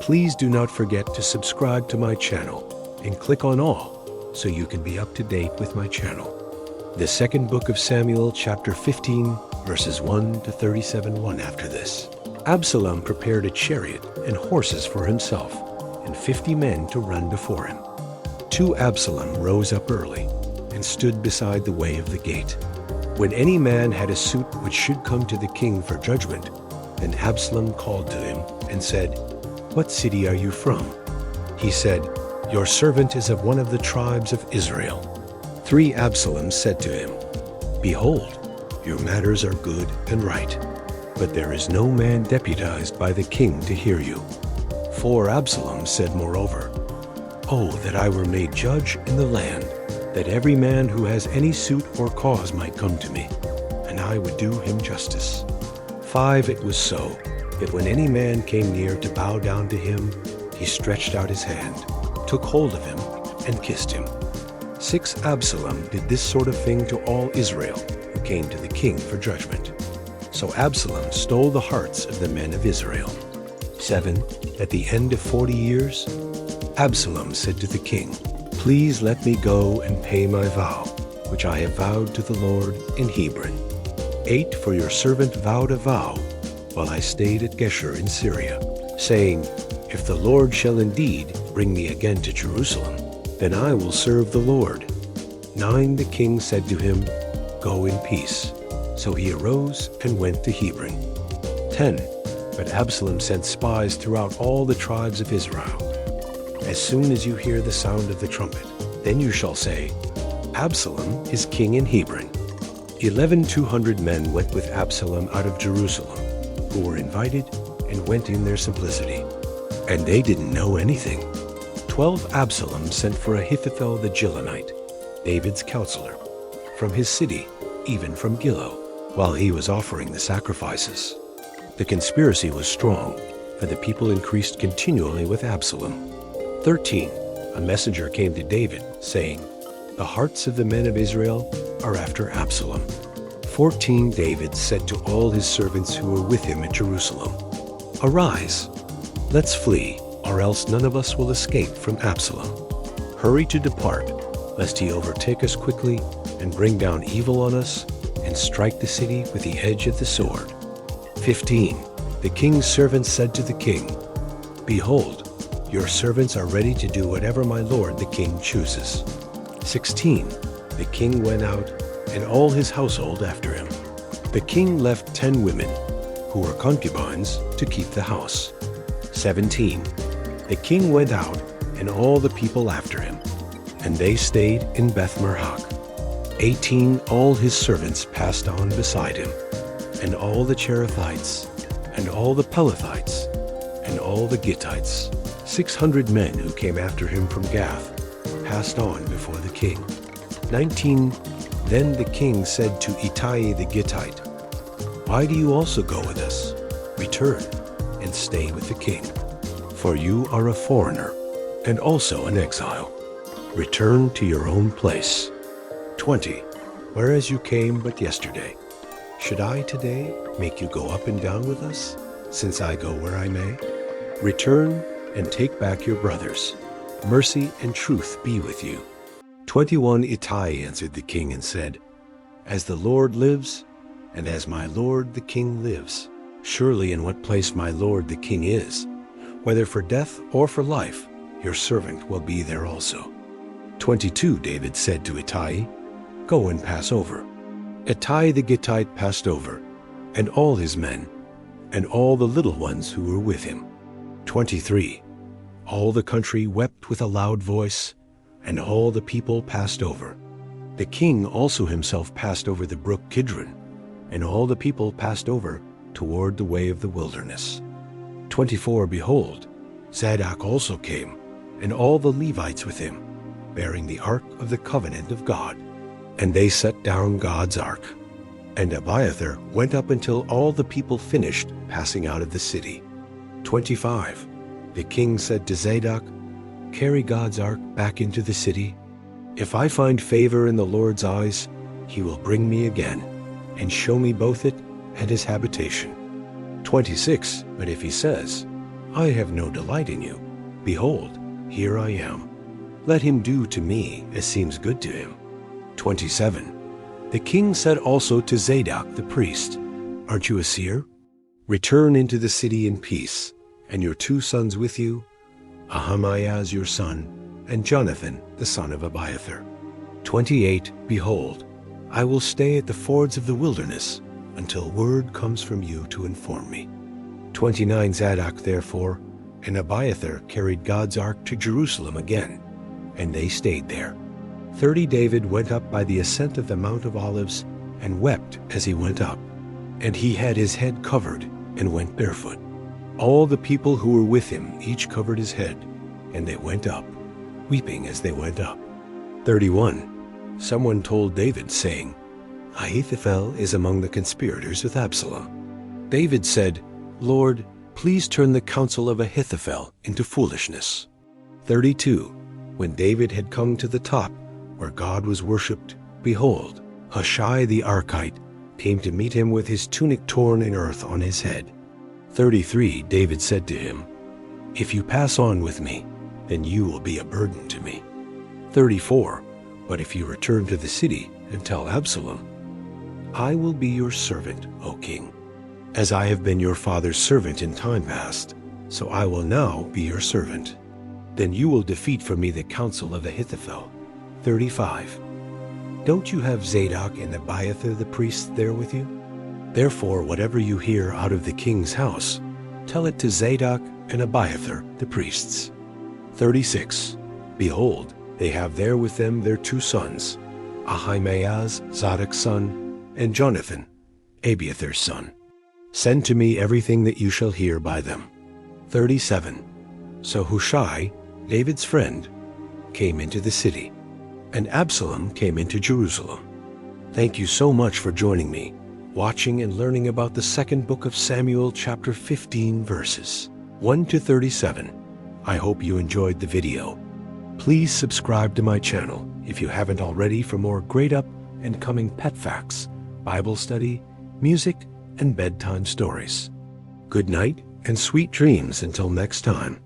Please do not forget to subscribe to my channel and click on all so you can be up to date with my channel. The second book of Samuel, chapter 15, verses 1 to 37:1 after this. Absalom prepared a chariot and horses for himself, and 50 men to run before him. 2 Absalom rose up early and stood beside the way of the gate. When any man had a suit which should come to the king for judgment, then Absalom called to him and said, "What city are you from?" He said, "Your servant is of one of the tribes of Israel." 3 Absalom said to him, "Behold, your matters are good and right, but there is no man deputized by the king to hear you." 4 Absalom said moreover, "Oh, that I were made judge in the land, that every man who has any suit or cause might come to me, and I would do him justice." 5 It was so, that when any man came near to bow down to him, he stretched out his hand, took hold of him, and kissed him. 6 Absalom did this sort of thing to all Israel who came to the king for judgment. So Absalom stole the hearts of the men of Israel. 7 At the end of 40 years, Absalom said to the king, "Please let me go and pay my vow, which I have vowed to the Lord in Hebron." 8 For your servant vowed a vow while I stayed at Geshur in Syria, saying, "If the Lord shall indeed bring me again to Jerusalem, then I will serve the Lord." 9 The king said to him, "Go in peace." So he arose and went to Hebron. 10 But Absalom sent spies throughout all the tribes of Israel. "As soon as you hear the sound of the trumpet, then you shall say, 'Absalom is king in Hebron.'" 200 men went with Absalom out of Jerusalem, who were invited and went in their simplicity, and they didn't know anything. 12 Absalom sent for Ahithophel the Gilonite, David's counselor, from his city, even from Gilo, while he was offering the sacrifices. The conspiracy was strong, for the people increased continually with Absalom. 13 A messenger came to David, saying, "The hearts of the men of Israel are after Absalom." 14 David said to all his servants who were with him at Jerusalem, "Arise, let's flee, or else none of us will escape from Absalom. Hurry to depart, lest he overtake us quickly and bring down evil on us and strike the city with the edge of the sword." 15 The king's servants said to the king, "Behold, your servants are ready to do whatever my lord the king chooses." 16 The king went out, and all his household after him. The king left 10 women, who were concubines, to keep the house. 17 The king went out, and all the people after him, and they stayed in Beth-merhach. 18 All his servants passed on beside him, and all the Cherethites, and all the Pelethites, and all the Gittites. 600 men who came after him from Gath passed on before the king. 19 Then the king said to Ittai the Gittite, "Why do you also go with us? Return and stay with the king, for you are a foreigner and also an exile. Return to your own place." 20 Whereas you came but yesterday, should I today make you go up and down with us, since I go where I may? Return and take back your brothers. Mercy and truth be with you. 21 Ittai answered the king and said, "As the Lord lives, and as my lord the king lives, surely in what place my lord the king is, whether for death or for life, your servant will be there also." 22 David said to Ittai, "Go and pass over." Ittai the Gittite passed over, and all his men, and all the little ones who were with him. 23 All the country wept with a loud voice, and all the people passed over. The king also himself passed over the brook Kidron, and all the people passed over toward the way of the wilderness. 24 Behold, Zadok also came, and all the Levites with him, bearing the ark of the covenant of God. And they set down God's ark. And Abiathar went up until all the people finished passing out of the city. 25 The king said to Zadok, "Carry God's ark back into the city. If I find favor in the Lord's eyes, he will bring me again, and show me both it and his habitation." 26 But if he says, I have no delight in you. Behold, here I am. Let him do to me as seems good to him. 27. The king said also to Zadok the priest, Aren't you a seer? Return into the city in peace, and your 2 sons with you, Ahimaaz your son, and Jonathan the son of Abiathar. 28. Behold, I will stay at the fords of the wilderness until word comes from you to inform me. 29. Zadok therefore and Abiathar carried God's ark to Jerusalem again, and they stayed there. 30. David went up by the ascent of the Mount of Olives and wept as he went up, and he had his head covered and went barefoot. All the people who were with him each covered his head, and they went up, weeping as they went up. 31. Someone told David, saying, Ahithophel is among the conspirators with Absalom. David said, Lord, please turn the counsel of Ahithophel into foolishness. 32. When David had come to the top, where God was worshipped, behold, Hushai the Archite came to meet him with his tunic torn in earth on his head. 33. David said to him, If you pass on with me, then you will be a burden to me. 34. But if you return to the city and tell Absalom, I will be your servant, O king. As I have been your father's servant in time past, so I will now be your servant. Then you will defeat for me the counsel of Ahithophel. 35. Don't you have Zadok and Abiathar the priests there with you? Therefore, whatever you hear out of the king's house, tell it to Zadok and Abiathar the priests. 36. Behold, they have there with them their 2 sons, Ahimaaz, Zadok's son, and Jonathan, Abiathar's son. Send to me everything that you shall hear by them. 37. So Hushai, David's friend, came into the city, and Absalom came into Jerusalem. Thank you so much for joining me, watching and learning about the 2nd book of Samuel, chapter 15, verses 1 to 37. I hope you enjoyed the video. Please subscribe to my channel if you haven't already for more great up and coming pet facts, Bible study, music, and bedtime stories. Good night and sweet dreams until next time.